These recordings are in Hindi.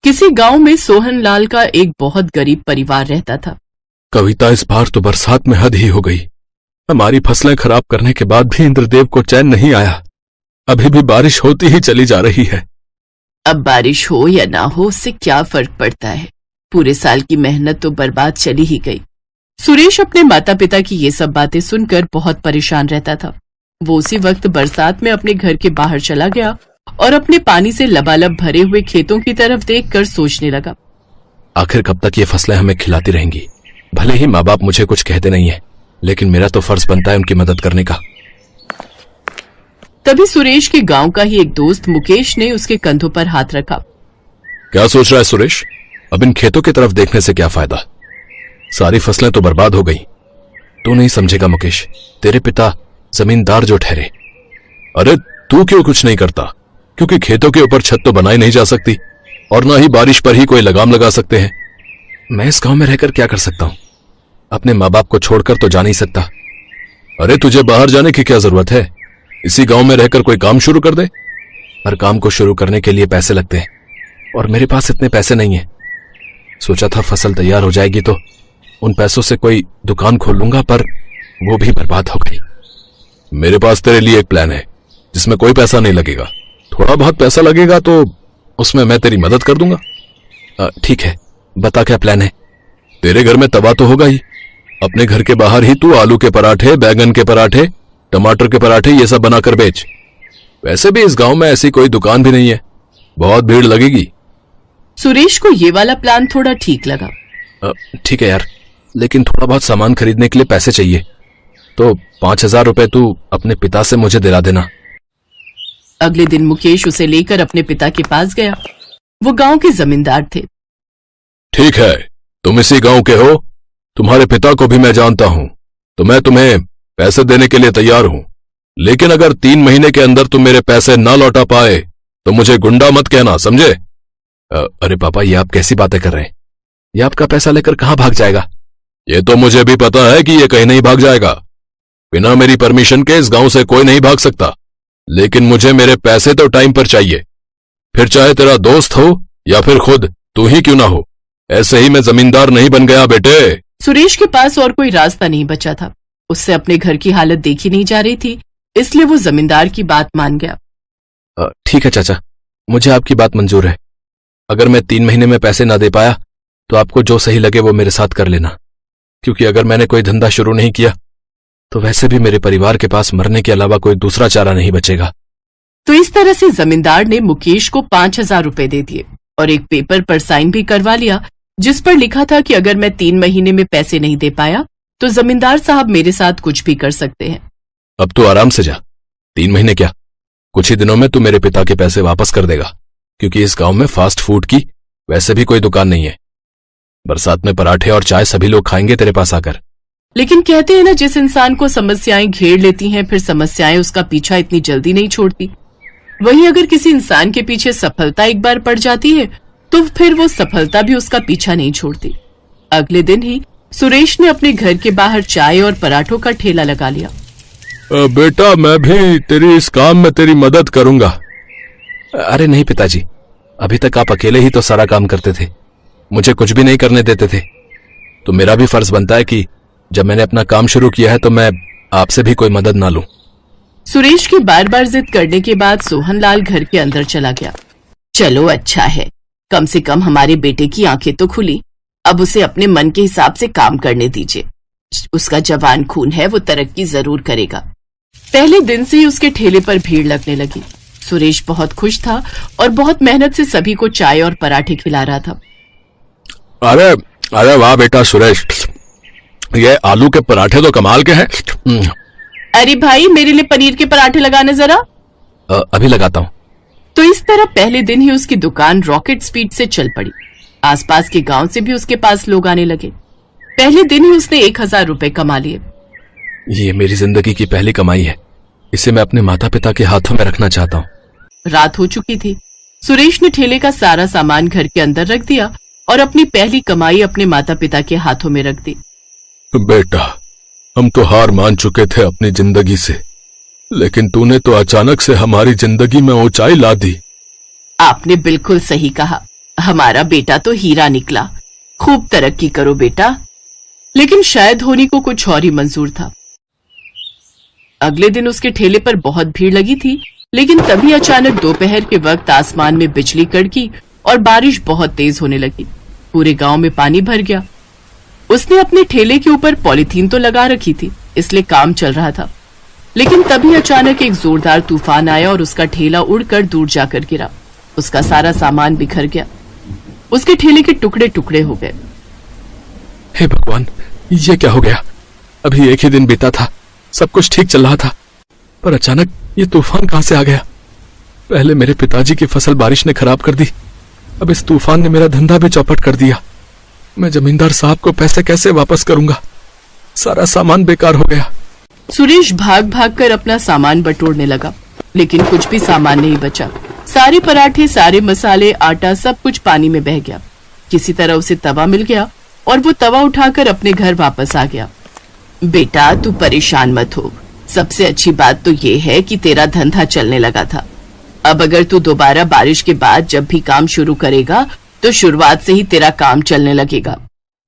किसी गांव में सोहनलाल का एक बहुत गरीब परिवार रहता था। कविता, इस बार तो बरसात में हद ही हो गई। हमारी फसलें खराब करने के बाद भी इंद्रदेव को चैन नहीं आया। अभी भी बारिश होती ही चली जा रही है। अब बारिश हो या ना हो उससे क्या फर्क पड़ता है, पूरे साल की मेहनत तो बर्बाद चली ही गई। सुरेश अपने माता पिता की ये सब बातें सुनकर बहुत परेशान रहता था। वो उसी वक्त बरसात में अपने घर के बाहर चला गया और अपने पानी से लबालब भरे हुए खेतों की तरफ देखकर सोचने लगा, आखिर कब तक ये फसलें हमें खिलाती रहेंगी? भले ही माँ बाप मुझे कुछ कहते नहीं है, लेकिन मेरा तो फर्ज बनता है उनकी मदद करने का। तभी सुरेश के गांव का ही एक दोस्त मुकेश ने उसके कंधों पर हाथ रखा। क्या सोच रहा है सुरेश? अब इन खेतों की तरफ देखने से क्या फायदा? सारी फसलें तो बर्बाद हो गई। तू नहीं समझेगा मुकेश, तेरे पिता जमींदार जो ठहरे। अरे तू क्यों कुछ नहीं करता? क्योंकि खेतों के ऊपर छत तो बनाई नहीं जा सकती और ना ही बारिश पर ही कोई लगाम लगा सकते हैं। मैं इस गांव में रहकर क्या कर सकता हूं? अपने माँ बाप को छोड़कर तो जा नहीं सकता। अरे तुझे बाहर जाने की क्या जरूरत है? इसी गांव में रहकर कोई काम शुरू कर दे। हर काम को शुरू करने के लिए पैसे लगते हैं और मेरे पास इतने पैसे नहीं है। सोचा था फसल तैयार हो जाएगी तो उन पैसों से कोई दुकान खोल लूंगा, पर वो भी बर्बाद हो गई। मेरे पास तेरे लिए एक प्लान है जिसमें कोई पैसा नहीं लगेगा। थोड़ा बहुत पैसा लगेगा तो उसमें मैं तेरी मदद कर दूंगा। ठीक है, बता क्या प्लान है? तेरे घर में तवा तो होगा ही। अपने घर के बाहर ही तू आलू के पराठे, बैगन के पराठे, टमाटर के पराठे ये सब बनाकर बेच। वैसे भी इस गांव में ऐसी कोई दुकान भी नहीं है, बहुत भीड़ लगेगी। सुरेश को ये वाला प्लान थोड़ा ठीक लगा। ठीक है यार, लेकिन थोड़ा बहुत सामान खरीदने के लिए पैसे चाहिए, तो 5,000 रुपए तू अपने पिता से मुझे दिला देना। अगले दिन मुकेश उसे लेकर अपने पिता के पास गया। वो गांव के जमींदार थे। ठीक है, तुम इसी गांव के हो, तुम्हारे पिता को भी मैं जानता हूं, तो मैं तुम्हें पैसे देने के लिए तैयार हूं। लेकिन अगर 3 महीने के अंदर तुम मेरे पैसे ना लौटा पाए तो मुझे गुंडा मत कहना, समझे? अरे पापा, ये आप कैसी बातें कर रहे हैं? ये आपका पैसा लेकर कहां भाग जाएगा? ये तो मुझे भी पता है कि ये कहीं नहीं भाग जाएगा। बिना मेरी परमिशन के इस गांव से कोई नहीं भाग सकता, लेकिन मुझे मेरे पैसे तो टाइम पर चाहिए। फिर चाहे तेरा दोस्त हो या फिर खुद तू ही क्यों ना हो, ऐसे ही मैं जमींदार नहीं बन गया बेटे। सुरेश के पास और कोई रास्ता नहीं बचा था। उससे अपने घर की हालत देखी नहीं जा रही थी, इसलिए वो जमींदार की बात मान गया। ठीक है चाचा, मुझे आपकी बात मंजूर है। अगर मैं 3 महीने में पैसे ना दे पाया तो आपको जो सही लगे वो मेरे साथ कर लेना, क्योंकि अगर मैंने कोई धंधा शुरू नहीं किया तो वैसे भी मेरे परिवार के पास मरने के अलावा कोई दूसरा चारा नहीं बचेगा। तो इस तरह से जमींदार ने मुकेश को 5,000 रुपए दे दिए और एक पेपर पर साइन भी करवा लिया, जिस पर लिखा था कि अगर मैं 3 महीने में पैसे नहीं दे पाया तो जमींदार साहब मेरे साथ कुछ भी कर सकते हैं। अब तू आराम से जा। 3 महीने क्या, कुछ ही दिनों में तू मेरे पिता के पैसे वापस कर देगा, क्योंकि इस गांव में फास्ट फूड की वैसे भी कोई दुकान नहीं है। बरसात में पराठे और चाय सभी लोग खाएंगे तेरे पास आकर। लेकिन कहते हैं ना, जिस इंसान को समस्याएं घेर लेती हैं फिर समस्याएं उसका पीछा इतनी जल्दी नहीं छोड़ती। वहीं अगर किसी इंसान के पीछे सफलता एक बार पड़ जाती है तो फिर वो सफलता भी उसका पीछा नहीं छोड़ती। अगले दिन ही सुरेश ने अपने घर के बाहर चाय और पराठों का ठेला लगा लिया। बेटा, मैं भी तेरी इस काम में तेरी मदद करूंगा। अरे नहीं पिताजी, अभी तक आप अकेले ही तो सारा काम करते थे, मुझे कुछ भी नहीं करने देते थे। तो मेरा भी फर्ज बनता है कि जब मैंने अपना काम शुरू किया है तो मैं आपसे भी कोई मदद ना लूं। सुरेश की बार बार जिद करने के बाद सोहनलाल घर के अंदर चला गया। चलो अच्छा है, कम से कम हमारे बेटे की आंखें तो खुली। अब उसे अपने मन के हिसाब से काम करने दीजिए। उसका जवान खून है, वो तरक्की जरूर करेगा। पहले दिन से ही उसके ठेले पर भीड़ लगने लगी। सुरेश बहुत खुश था और बहुत मेहनत से सभी को चाय और पराठे खिला रहा था। अरे अरे वाह बेटा सुरेश, ये आलू के पराठे तो कमाल के हैं। अरे भाई, मेरे लिए पनीर के पराठे लगाने जरा। अभी लगाता हूँ। तो इस तरह पहले दिन ही उसकी दुकान रॉकेट स्पीड से चल पड़ी। आसपास के गांव से भी उसके पास लोग आने लगे। पहले दिन ही उसने 1,000 रुपए कमा लिए। ये मेरी जिंदगी की पहली कमाई है, इसे मैं अपने माता पिता के हाथों में रखना चाहता हूँ। रात हो चुकी थी। सुरेश ने ठेले का सारा सामान घर के अंदर रख दिया और अपनी पहली कमाई अपने माता पिता के हाथों में रख दी। बेटा, हम तो हार मान चुके थे अपनी जिंदगी से, लेकिन तूने तो अचानक से हमारी जिंदगी में ऊंचाई ला दी। आपने बिल्कुल सही कहा। हमारा बेटा तो हीरा निकला, खूब तरक्की करो बेटा। लेकिन शायद धोनी को कुछ और ही मंजूर था। अगले दिन उसके ठेले पर बहुत भीड़ लगी थी, लेकिन तभी अचानक दोपहर के वक्त आसमान में बिजली कड़की और बारिश बहुत तेज होने लगी। पूरे गांव में पानी भर गया। उसने अपने ठेले के ऊपर पॉलीथीन तो लगा रखी थी, इसलिए काम चल रहा था। लेकिन तभी अचानक एक जोरदार तूफान आया और उसका ठेला उड़कर दूर जाकर गिरा। उसका सारा सामान बिखर गया। उसके ठेले के टुकड़े टुकड़े हो गए। हे भगवान, ये क्या हो गया? अभी एक ही दिन बीता था, सब कुछ ठीक चल रहा था, पर अचानक ये तूफान कहां से आ गया? पहले मेरे पिताजी की फसल बारिश ने खराब कर दी, अब इस तूफान ने मेरा धंधा भी चौपट कर दिया। मैं जमींदार साहब को पैसे कैसे वापस करूंगा? सारा सामान बेकार हो गया। सुरेश भाग भाग कर अपना सामान बटोरने लगा, लेकिन कुछ भी सामान नहीं बचा। सारे पराठे, सारे मसाले, आटा, सब कुछ पानी में बह गया। किसी तरह उसे तवा मिल गया और वो तवा उठाकर अपने घर वापस आ गया। बेटा, तू परेशान मत हो। सबसे अच्छी बात तो ये है कि तेरा धंधा चलने लगा था। अब अगर तू दोबारा बारिश के बाद जब भी काम शुरू करेगा तो शुरुआत से ही तेरा काम चलने लगेगा।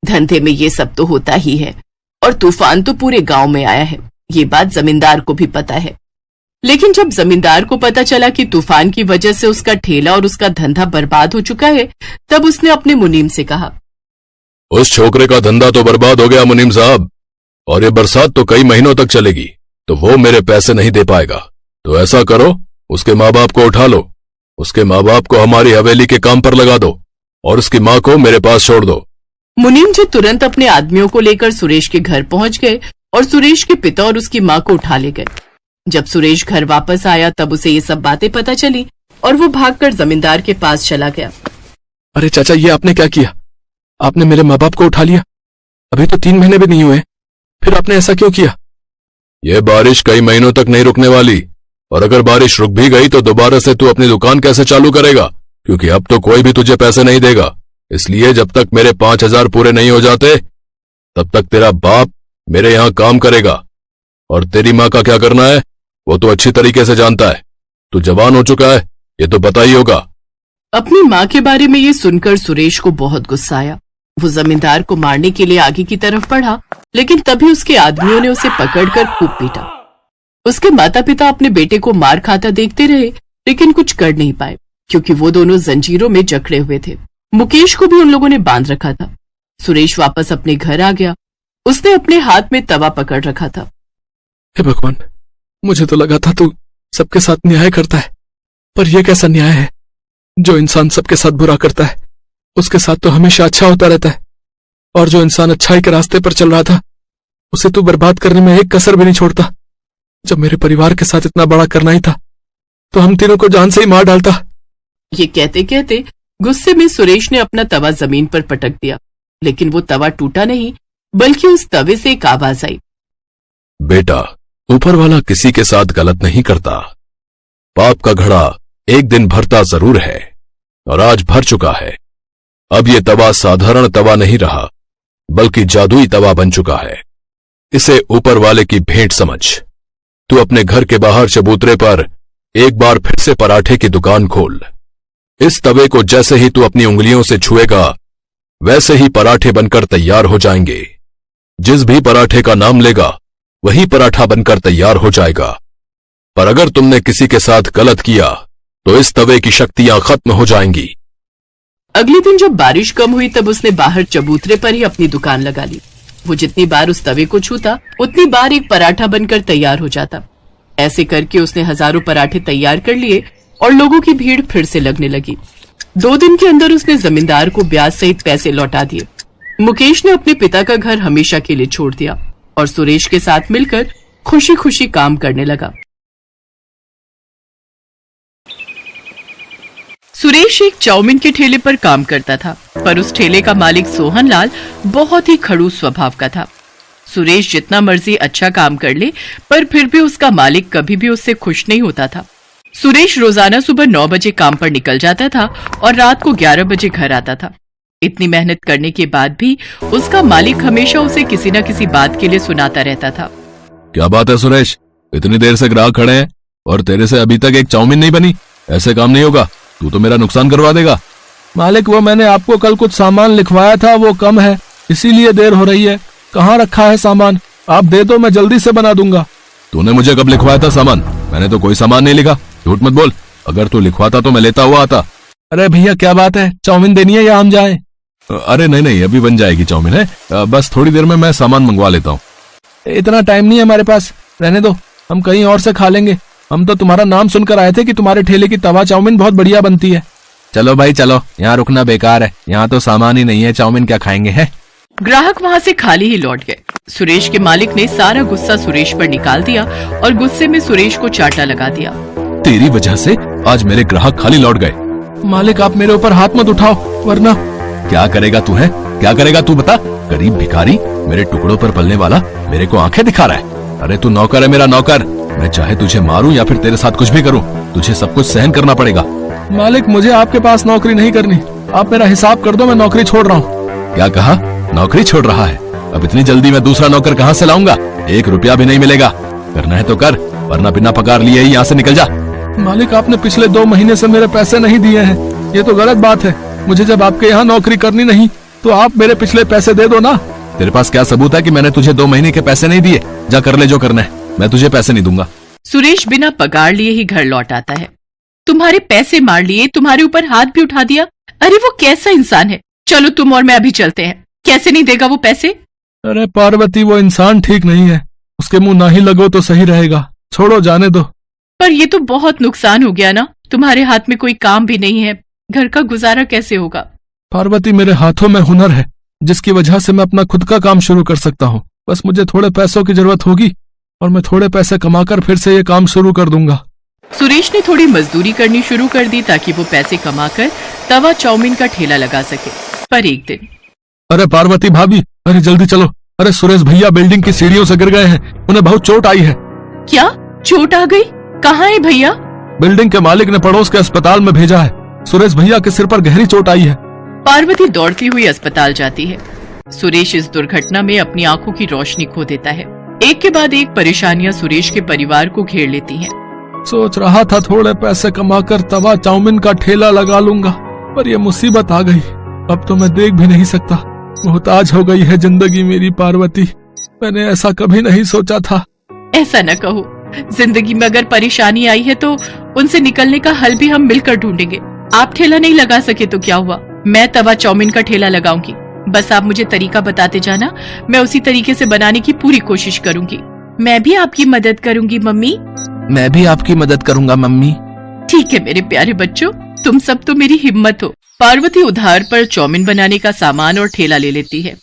धंधे में ये सब तो होता ही है, और तूफान तो पूरे गांव में आया है। ये बात जमींदार को भी पता है। लेकिन जब जमींदार को पता चला कि तूफान की वजह से उसका ठेला और उसका धंधा बर्बाद हो चुका है, तब उसने अपने मुनीम से कहा, उस छोकरे का धंधा तो बर्बाद हो गया मुनीम साहब, और ये बरसात तो कई महीनों तक चलेगी, तो वो मेरे पैसे नहीं दे पाएगा। तो ऐसा करो, उसके माँ बाप को उठा लो, उसके माँ बाप को हमारी हवेली के काम पर लगा दो और उसकी माँ को मेरे पास छोड़ दो। मुनीम जी तुरंत अपने आदमियों को लेकर सुरेश के घर पहुंच गए और सुरेश के पिता और उसकी माँ को उठा ले गए। जब सुरेश घर वापस आया तब उसे ये सब बातें पता चली और वो भागकर जमींदार के पास चला गया। अरे चाचा, ये आपने क्या किया? आपने मेरे माँ बाप को उठा लिया। अभी तो 3 महीने भी नहीं हुए, फिर आपने ऐसा क्यों किया? ये बारिश कई महीनों तक नहीं रुकने वाली, और अगर बारिश रुक भी गई तो दोबारा से तू अपनी दुकान कैसे चालू करेगा? क्योंकि अब तो कोई भी तुझे पैसे नहीं देगा। इसलिए जब तक मेरे 5,000 पूरे नहीं हो जाते तब तक तेरा बाप मेरे यहाँ काम करेगा, और तेरी माँ का क्या करना है वो तो अच्छी तरीके से जानता है। तू जवान हो चुका है, ये तो पता ही होगा। अपनी माँ के बारे में ये सुनकर सुरेश को बहुत गुस्सा आया। वो जमींदार को मारने के लिए आगे की तरफ बढ़ा, लेकिन तभी उसके आदमियों ने उसे पकड़कर खूब पीटा। उसके माता पिता अपने बेटे को मार खाता देखते रहे, लेकिन कुछ कर नहीं पाए, क्योंकि वो दोनों जंजीरों में जकड़े हुए थे। मुकेश को भी उन लोगों ने बांध रखा था। सुरेश वापस अपने घर आ गया। उसने अपने हाथ में तवा पकड़ रखा था। हे भगवान, मुझे तो लगा था तू सबके साथ न्याय करता है, पर यह कैसा न्याय है? जो इंसान सबके साथ बुरा करता है उसके साथ तो हमेशा अच्छा होता रहता है, और जो इंसान अच्छाई के रास्ते पर चल रहा था उसे तू बर्बाद करने में एक कसर भी नहीं छोड़ता। जब मेरे परिवार के साथ इतना बड़ा करना ही था तो हम तीनों को जान से ही मार डालता। ये कहते कहते गुस्से में सुरेश ने अपना तवा जमीन पर पटक दिया, लेकिन वो तवा टूटा नहीं, बल्कि उस तवे से एक आवाज आई, बेटा, ऊपर वाला किसी के साथ गलत नहीं करता। पाप का घड़ा एक दिन भरता जरूर है, और आज भर चुका है। अब ये तवा साधारण तवा नहीं रहा, बल्कि जादुई तवा बन चुका है। इसे ऊपर वाले की भेंट समझ। तू अपने घर के बाहर चबूतरे पर एक बार फिर से पराठे की दुकान खोल। इस तवे को जैसे ही तू अपनी उंगलियों से छुएगा वैसे ही पराठे बनकर तैयार हो जाएंगे। जिस भी पराठे का नाम लेगा वही पराठा बनकर तैयार हो जाएगा। पर अगर तुमने किसी के साथ गलत किया तो इस तवे की शक्तियां खत्म हो जाएंगी। अगले दिन जब बारिश कम हुई तब उसने बाहर चबूतरे पर ही अपनी दुकान लगा ली। वो जितनी बार उस तवे को छूता उतनी बार एक पराठा बनकर तैयार हो जाता। ऐसे करके उसने हजारों पराठे तैयार कर लिए और लोगों की भीड़ फिर से लगने लगी। 2 दिन के अंदर उसने जमींदार को ब्याज सहित पैसे लौटा दिए। मुकेश ने अपने पिता का घर हमेशा के लिए छोड़ दिया और सुरेश के साथ मिलकर खुशी खुशी काम करने लगा। सुरेश एक चाउमीन के ठेले पर काम करता था, पर उस ठेले का मालिक सोहनलाल बहुत ही खड़ूस स्वभाव का था। सुरेश जितना मर्जी अच्छा काम कर ले, पर फिर भी उसका मालिक कभी भी उससे खुश नहीं होता था। सुरेश रोजाना सुबह 9 बजे काम पर निकल जाता था और रात को 11 बजे घर आता था। इतनी मेहनत करने के बाद भी उसका मालिक हमेशा उसे किसी न किसी बात के लिए सुनाता रहता था। क्या बात है सुरेश, इतनी देर से ग्राहक खड़े हैं और तेरे से अभी तक एक चाउमीन नहीं बनी? ऐसे काम नहीं होगा, तू तो मेरा नुकसान करवा देगा। मालिक वो मैंने आपको कल कुछ सामान लिखवाया था, वो कम है इसीलिए देर हो रही है। कहाँ रखा है सामान? आप दे दो, मैं जल्दी से बना दूंगा। तूने मुझे कब लिखवाया था सामान? मैंने तो कोई सामान नहीं लिखा, झूठ मत बोल। अगर तू लिखवाता तो मैं लेता हुआ आता। अरे भैया क्या बात है, चाउमीन देनी है या हम जाएं? अरे नहीं नहीं, अभी बन जाएगी चाउमीन है, बस थोड़ी देर में मैं सामान मंगवा लेता हूँ। इतना टाइम नहीं है हमारे पास, रहने दो, हम कहीं और से खा लेंगे। हम तो तुम्हारा नाम सुनकर आए थे कि तुम्हारे ठेले की तवा चाउमीन बहुत बढ़िया बनती है। चलो भाई चलो, यहाँ रुकना बेकार है, यहाँ तो सामान ही नहीं है, चाउमीन क्या खाएंगे है। ग्राहक वहाँ से खाली ही लौट गए। सुरेश के मालिक ने सारा गुस्सा सुरेश पर निकाल दिया और गुस्से में सुरेश को चाटा लगा दिया। तेरी वजह से आज मेरे ग्राहक खाली लौट गए। मालिक आप मेरे ऊपर हाथ मत उठाओ, वरना। क्या करेगा तू है, क्या करेगा तू बता? गरीब भिखारी, मेरे टुकड़ों पर पलने वाला, मेरे को आंखें दिखा रहा है। अरे तू नौकर है, मेरा नौकर। मैं चाहे तुझे मारूं या फिर तेरे साथ कुछ भी करूं, तुझे सब कुछ सहन करना पड़ेगा। मालिक मुझे आपके पास नौकरी नहीं करनी, आप मेरा हिसाब कर दो, मैं नौकरी छोड़ रहा हूँ। क्या कहा? नौकरी छोड़ रहा है? अब इतनी जल्दी मैं दूसरा नौकर कहाँ से लाऊंगा? 1 रुपया भी नहीं मिलेगा। करना है तो कर, वरना बिना पगार लिए ही यहाँ से निकल जा। मालिक आपने पिछले 2 महीने से मेरे पैसे नहीं दिए हैं, ये तो गलत बात है। मुझे जब आपके यहाँ नौकरी करनी नहीं तो आप मेरे पिछले पैसे दे दो ना। तेरे पास क्या सबूत है कि मैंने तुझे 2 महीने के पैसे नहीं दिए? जा कर ले जो करना है, मैं तुझे पैसे नहीं दूंगा। सुरेश बिना पगार लिए ही घर लौट आता है। तुम्हारे पैसे मार लिए, तुम्हारे ऊपर हाथ भी उठा दिया। अरे वो कैसा इंसान है। चलो तुम और मैं अभी चलते हैं। कैसे नहीं देगा वो पैसे? अरे पार्वती वो इंसान ठीक नहीं है, उसके मुंह ना ही लगो तो सही रहेगा, छोड़ो जाने दो। पर ये तो बहुत नुकसान हो गया ना, तुम्हारे हाथ में कोई काम भी नहीं है, घर का गुजारा कैसे होगा? पार्वती मेरे हाथों में हुनर है जिसकी वजह से मैं अपना खुद का काम शुरू कर सकता हूँ। बस मुझे थोड़े पैसों की जरूरत होगी और मैं थोड़े पैसे कमाकर फिर से ये काम शुरू कर दूंगा। सुरेश ने थोड़ी मजदूरी करनी शुरू कर दी ताकि वो पैसे कमाकर तवा चाउमीन का ठेला लगा सके। पर एक दिन, अरे पार्वती भाभी, अरे जल्दी चलो। अरे सुरेश भैया बिल्डिंग की सीढ़ियों से गिर गए हैं, उन्हें बहुत चोट आई है। क्या चोट आ गई? कहाँ है भैया? बिल्डिंग के मालिक ने पड़ोस के अस्पताल में भेजा है। सुरेश भैया के सिर पर गहरी चोट आई है। पार्वती दौड़ती हुई अस्पताल जाती है। सुरेश इस दुर्घटना में अपनी आंखों की रोशनी खो देता है। एक के बाद एक परेशानियां सुरेश के परिवार को घेर लेती हैं। सोच रहा था थोड़े पैसे कमाकर तवा चाउमीन का ठेला लगा लूंगा, पर यह मुसीबत आ गई। अब तो मैं देख भी नहीं सकता, मोहताज हो गई है जिंदगी मेरी पार्वती। मैंने ऐसा कभी नहीं सोचा था। ऐसा न कहो, जिंदगी में अगर परेशानी आई है तो उनसे निकलने का हल भी हम मिलकर ढूंढेंगे। आप ठेला नहीं लगा सके तो क्या हुआ, मैं तवा चाउमीन का ठेला लगाऊंगी। बस आप मुझे तरीका बताते जाना, मैं उसी तरीके से बनाने की पूरी कोशिश करूंगी। मैं भी आपकी मदद करूंगी मम्मी। मैं भी आपकी मदद करूंगा मम्मी। ठीक है मेरे प्यारे बच्चों, तुम सब तो मेरी हिम्मत हो। पार्वती उधार पर चाउमीन बनाने का सामान और ठेला ले लेती है।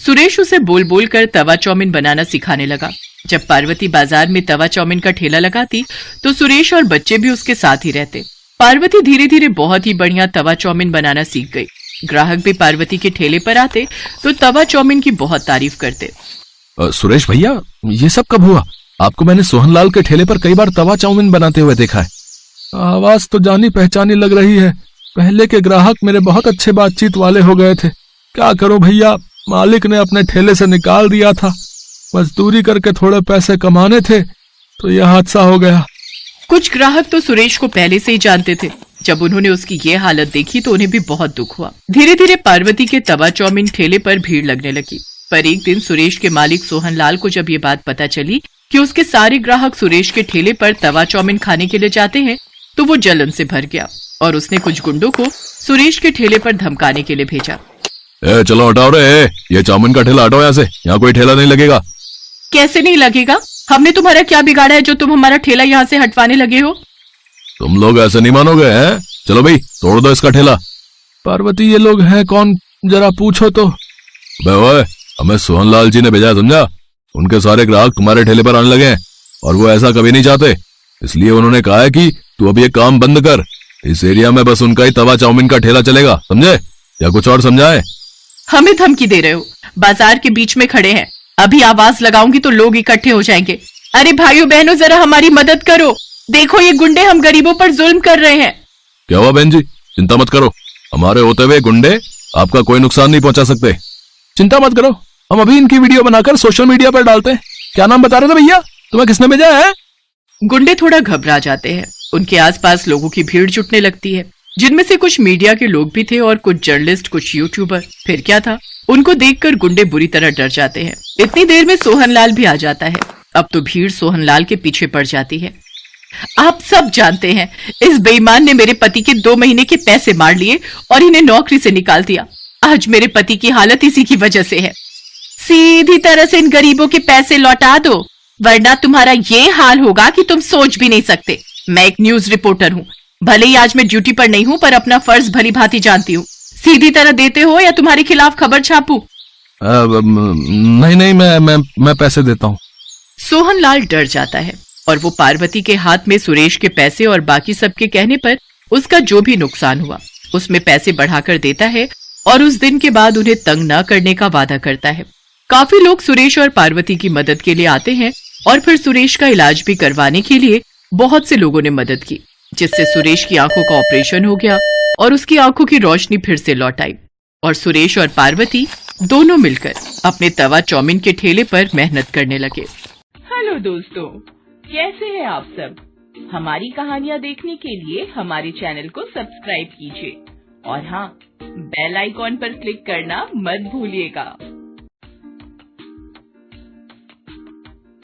सुरेश उसे बोल बोल कर तवा चाउमीन बनाना सिखाने लगा। जब पार्वती बाजार में तवा चाउमीन का ठेला लगाती तो सुरेश और बच्चे भी उसके साथ ही रहते। पार्वती धीरे धीरे बहुत ही बढ़िया तवा चाउमीन बनाना सीख गई। ग्राहक भी पार्वती के ठेले पर आते तो तवा चाउमीन की बहुत तारीफ करते। सुरेश भैया ये सब कब हुआ? आपको मैंने सोहनलाल के ठेले पर कई बार तवा चाउमीन बनाते हुए देखा है। आवाज तो जानी पहचानी लग रही है। पहले के ग्राहक मेरे बहुत अच्छे बातचीत वाले हो गए थे। क्या करूं भैया, मालिक ने अपने ठेले से निकाल दिया था। मजदूरी करके थोड़े पैसे कमाने थे तो यह हादसा हो गया। कुछ ग्राहक तो सुरेश को पहले से ही जानते थे। जब उन्होंने उसकी ये हालत देखी तो उन्हें भी बहुत दुख हुआ। धीरे धीरे पार्वती के तवा चाउमीन ठेले पर भीड़ लगने लगी। पर एक दिन सुरेश के मालिक सोहनलाल को जब ये बात पता चली कि उसके सारे ग्राहक सुरेश के ठेले पर तवा चाउमीन खाने के लिए जाते हैं तो वो जलन से भर गया और उसने कुछ गुंडों को सुरेश के ठेले पर धमकाने के लिए भेजा। चलो हटाओ रे, ये चाउमीन का ठेला हटाओ यहाँ से, यहाँ कोई ठेला नहीं लगेगा। कैसे नहीं लगेगा? हमने तुम्हारा क्या बिगाड़ा है जो तुम हमारा ठेला यहाँ से हटवाने लगे हो? तुम लोग ऐसे नहीं मानोगे हैं? चलो भाई तोड़ दो इसका ठेला। पार्वती ये लोग हैं कौन, जरा पूछो तो। ओए, हमें सोहनलाल जी ने भेजा, समझा? उनके सारे ग्राहक तुम्हारे ठेले पर आने लगे हैं और वो ऐसा कभी नहीं चाहते। इसलिए उन्होंने कहा है कि तू अब ये काम बंद कर। इस एरिया में बस उनका ही तवा चाउमीन का ठेला चलेगा, समझे? या कुछ और समझाए? हमें धमकी दे रहे हो? बाजार के बीच में खड़े हैं, अभी आवाज लगाऊंगी तो लोग इकट्ठे हो जाएंगे। अरे भाइयों बहनों जरा हमारी मदद करो, देखो ये गुंडे हम गरीबों पर जुल्म कर रहे हैं। क्या हुआ बहन जी, चिंता मत करो, हमारे होते हुए गुंडे आपका कोई नुकसान नहीं पहुंचा सकते। चिंता मत करो, हम अभी इनकी वीडियो बनाकर सोशल मीडिया पर डालते हैं। क्या नाम बता रहे थे भैया, तुम्हें किसने भेजा है? गुंडे थोड़ा घबरा जाते हैं। उनके आसपास लोगों की भीड़ जुटने लगती है। जिनमें से कुछ मीडिया के लोग भी थे और कुछ जर्नलिस्ट, कुछ यूट्यूबर। फिर क्या था, उनको देखकर गुंडे बुरी तरह डर जाते हैं। इतनी देर में सोहनलाल भी आ जाता है। अब तो भीड़ सोहनलाल के पीछे पड़ जाती है। आप सब जानते हैं, इस बेईमान ने मेरे पति के 2 महीने के पैसे मार लिए और इन्हें नौकरी से निकाल दिया। आज मेरे पति की हालत इसी की वजह से है। सीधी तरह से इन गरीबों के पैसे लौटा दो, वरना तुम्हारा ये हाल होगा कि तुम सोच भी नहीं सकते। मैं एक न्यूज रिपोर्टर हूँ, भले ही आज मैं ड्यूटी पर नहीं हूँ, पर अपना फर्ज भली भांति जानती हूँ। सीधी तरह देते हो या तुम्हारे खिलाफ खबर छापूं? नहीं, मैं पैसे देता हूँ। सोहनलाल डर जाता है और वो पार्वती के हाथ में सुरेश के पैसे और बाकी सबके कहने पर उसका जो भी नुकसान हुआ उसमें पैसे बढ़ाकर देता है और उस दिन के बाद उन्हें तंग न करने का वादा करता है। काफी लोग सुरेश और पार्वती की मदद के लिए आते हैं और फिर सुरेश का इलाज भी करवाने के लिए बहुत से लोगों ने मदद की, जिससे सुरेश की आंखों का ऑपरेशन हो गया और उसकी आंखों की रोशनी फिर से लौट आई और सुरेश और पार्वती दोनों मिलकर अपने तवा चाउमीन के ठेले पर मेहनत करने लगे। हेलो दोस्तों, कैसे हैं आप सब? हमारी कहानियाँ देखने के लिए हमारे चैनल को सब्सक्राइब कीजिए और हाँ, बेल आइकॉन पर क्लिक करना मत भूलिएगा।